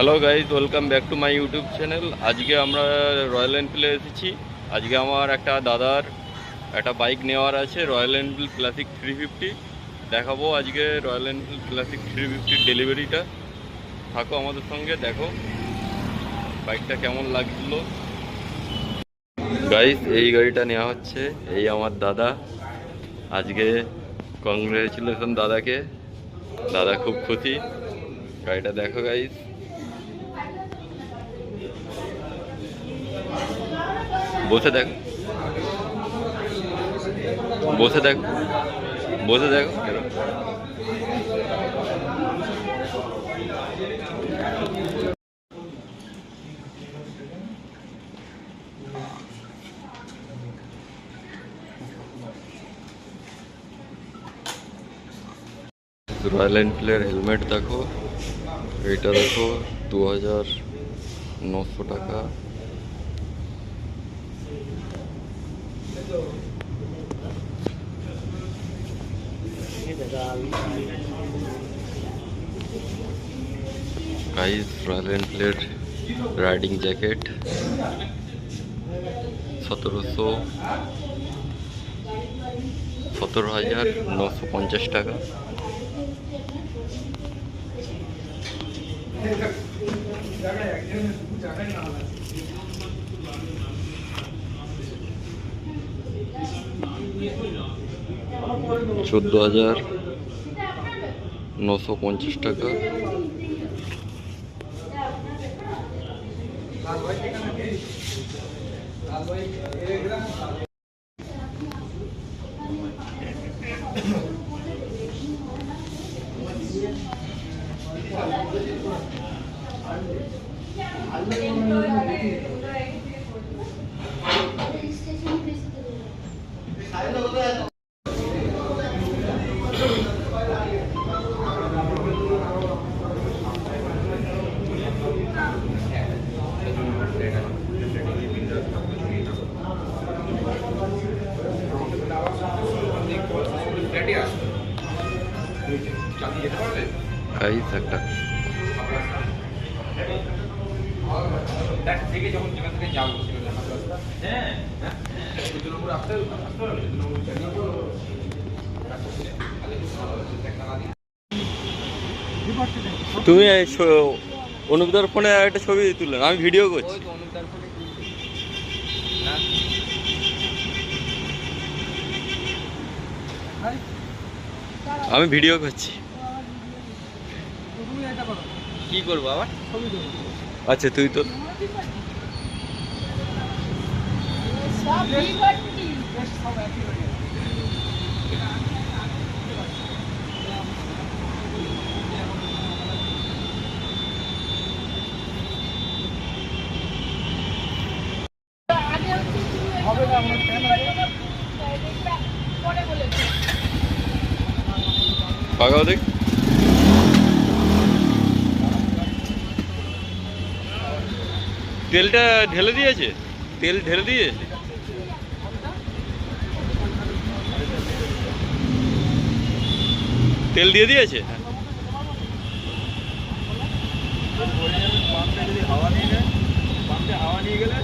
Hello guys, welcome back to my YouTube channel. আজকে আমরা royal এনফিল্ডে এসেছি। আজকে আমার একটা দাদার একটা বাইক নেওয়ার আছে, রয়্যাল এনফিল্ড ক্লাসিক 350 দেখাবো। আজকে রয়্যাল এনফিল্ড ক্লাসিক 350 ডেলিভারিটা। থাকো আমাদের সঙ্গে, দেখো বাইকটা কেমন লাগছিল। গাইজ, এই গাড়িটা নেওয়া হচ্ছে, এই আমার দাদা। আজকে কংগ্রেচুলেশন দাদাকে, দাদা খুব খুশি। গাড়িটা দেখো গাইজ, বসে দেখো, বসে দেখো, বসে দেখো। রয়্যাল এনফিল্ডের হেলমেট দেখো, এইটা দেখো 2900 টাকা। গাইস, রয়্যাল এনফিল্ডের রাইডিং জ্যাকেট 17,950 টাকা। $14,950 টাকা। গাইস, একটা তুমি অনুপদার ফোনে একটা ছবি তুললেন, আমি ভিডিও করছি। আমি ভিডিও করছি। কি করবো আবার? আচ্ছা, তুই তো পাকাও দেখ। তেলটা ঢেলে দিয়েছে, তেল ঢেলে দিয়েছে। তেল দিয়ে দিয়েছে। হাওয়া নিয়ে গেলে